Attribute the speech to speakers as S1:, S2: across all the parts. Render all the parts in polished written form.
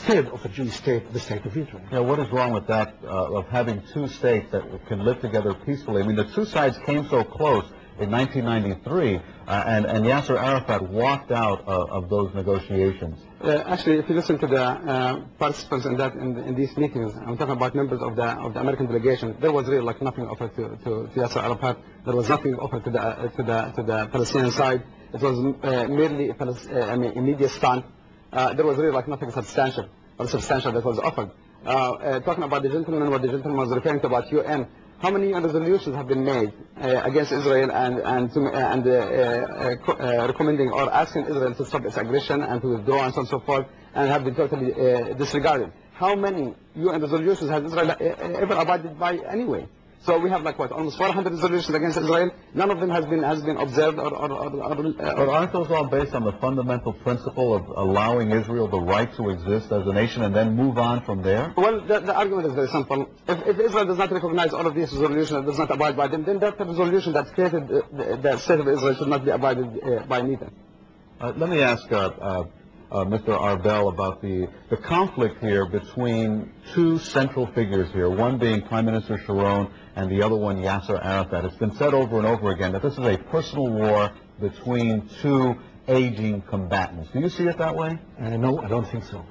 S1: instead of a Jewish state, the state of Israel.
S2: Yeah, what is wrong with that, of having two states that can live together peacefully? I mean, the two sides came so close in 1993, and Yasser Arafat walked out of those negotiations.
S3: Actually, if you listen to the participants in these meetings, I'm talking about members of the American delegation, there was really like nothing offered to Yasser Arafat. There was nothing offered to the Palestinian side. It was merely immediate stunt. There was really like nothing substantial that was offered. Talking about the gentleman, what the gentleman was referring to about UN, how many resolutions have been made against Israel and recommending or asking Israel to stop its aggression and to withdraw and so on and so forth, and have been totally disregarded? How many UN resolutions has Israel ever abided by anyway? So we have like what, almost 400 resolutions against Israel. None of them has been observed
S2: But aren't those all based on the fundamental principle of allowing Israel the right to exist as a nation and then move on from there?
S3: Well, the argument is very simple. If Israel does not recognize all of these resolutions and does not abide by them, then that resolution that created the state of Israel should not be abided by neither.
S2: Let me ask Mr. Arbel about the conflict here between two central figures here, one being Prime Minister Sharon and the other one Yasser Arafat. It's been said over and over again that this is a personal war between two aging combatants. Do you see it that way?
S1: No, I don't think so.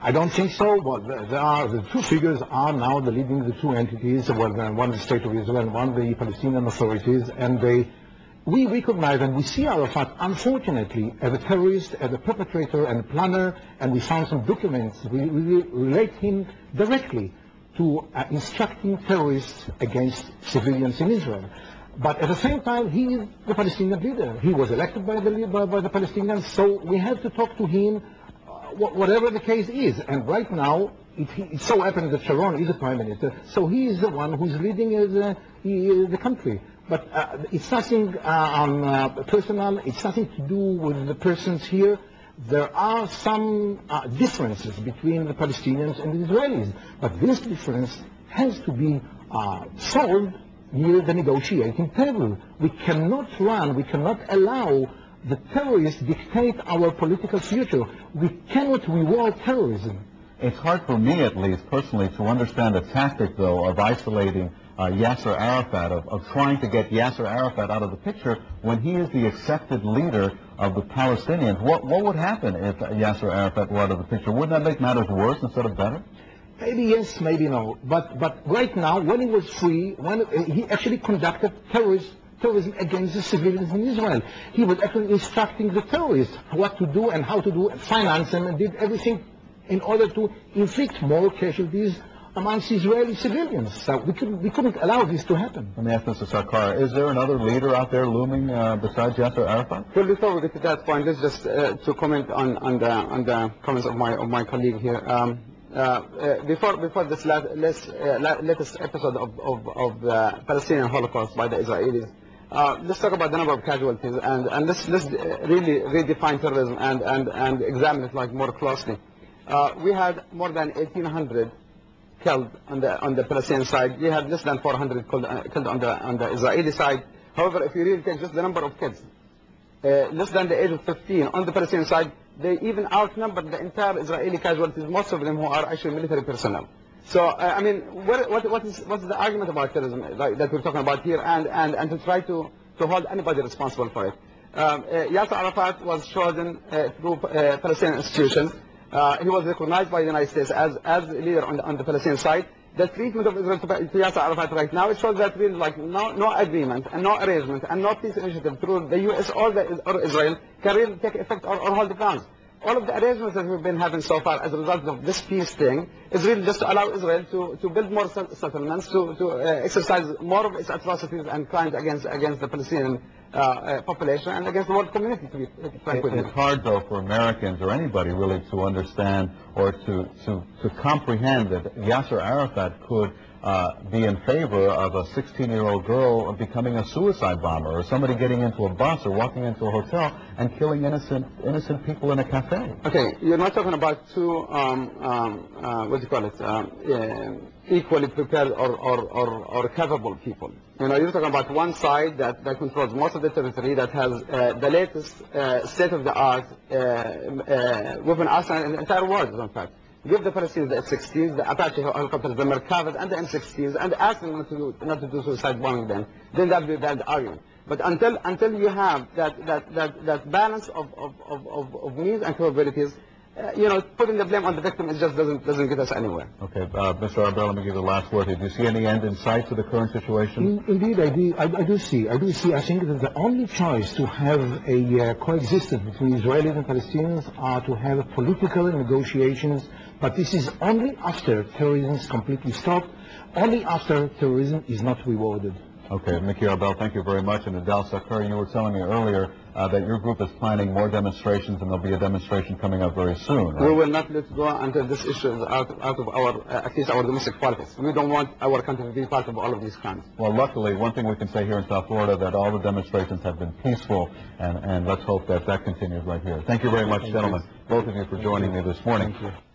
S1: I don't think so. Well, the two figures are now leading the two entities. Well, one the state of Israel and one the Palestinian authorities, and we recognize and we see Arafat, unfortunately, as a terrorist, as a perpetrator and a planner, and we found some documents. We relate him directly to instructing terrorists against civilians in Israel. But at the same time, he is the Palestinian leader. He was elected by the Palestinians, so we have to talk to him, whatever the case is. And right now, it so happens that Sharon is the prime minister, so he is the one who is leading the country. But it's nothing personal. It's nothing to do with the persons here. There are some differences between the Palestinians and the Israelis, but this difference has to be solved near the negotiating table. We cannot allow the terrorists dictate our political future. We cannot reward terrorism.
S2: It's hard for me, at least personally, to understand the tactic, though, of isolating Yasser Arafat, of trying to get Yasser Arafat out of the picture when he is the accepted leader of the Palestinians. What would happen if Yasser Arafat were out of the picture? Wouldn't that make matters worse instead of better?
S1: Maybe yes, maybe no. But right now, when he was free, when he actually conducted terrorism against the civilians in Israel. He was actually instructing the terrorists what to do and how to do, finance them, and did everything in order to inflict more casualties amongst Israeli civilians. So we couldn't allow this to happen.
S2: Let me ask Mr. Sarkar, is there another leader out there looming besides Yasser Arafat?
S3: Well, before we get to that point, let's just to comment on the comments of my colleague here. Before this latest episode of the Palestinian Holocaust by the Israelis, let's talk about the number of casualties and let's really redefine terrorism and examine it like more closely. We had more than 1,800 killed on the Palestinian side. We had less than 400 killed on the Israeli side. However, if you really take just the number of kids, less than the age of 15 on the Palestinian side, they even outnumbered the entire Israeli casualties, most of them who are actually military personnel. So, I mean, what's the argument about terrorism that we're talking about here, and to try to hold anybody responsible for it? Yasser Arafat was chosen through Palestinian institutions. He was recognized by the United States as a leader on the Palestinian side. The treatment of Israel to Yasser Arafat right now, it shows that really like no agreement and no arrangement and no peace initiative through the U.S. or Israel can really take effect or hold the grounds. All of the arrangements that we've been having so far as a result of this peace thing is really just to allow Israel to build more settlements, to exercise more of its atrocities and crimes against the Palestinian population and against the world community, to be frank with you.
S2: It's hard, though, for Americans or anybody really to understand or to comprehend that Yasser Arafat could be in favor of a 16-year-old girl becoming a suicide bomber, or somebody getting into a bus or walking into a hotel and killing innocent people in a cafe.
S3: Okay, you're not talking about two what do you call it? Equally prepared or capable people. You know, you're talking about one side that controls most of the territory, that has the latest state-of-the-art weapon arsenal in the entire world, in fact. give the Palestinians the F-16s, the Apache helicopters, the Merkavas, and the M16s, and ask them not to do suicide bombing then that would be a valid argument. But until you have that balance of means and capabilities, putting the blame on the victim just doesn't get us anywhere.
S2: Okay, Mr. Arbel, let me give you the last word here. Do you see any end in sight to the current situation?
S1: Indeed, I do see. I think that the only choice to have a coexistence between Israelis and Palestinians are to have political negotiations, but this is only after terrorism is completely stopped, only after terrorism is not rewarded.
S2: Okay, Mickey Arbel, thank you very much. And Adel Sakir, you were telling me earlier that your group is planning more demonstrations, and there'll be a demonstration coming up very soon, right?
S3: We will not let go until this issue is out of our, at least our domestic politics. We don't want our country to be part of all of these crimes.
S2: Well, luckily, one thing we can say here in South Florida, that all the demonstrations have been peaceful, and let's hope that continues right here. Thank you very much, gentlemen, both of you, for joining me this morning.
S1: Thank you.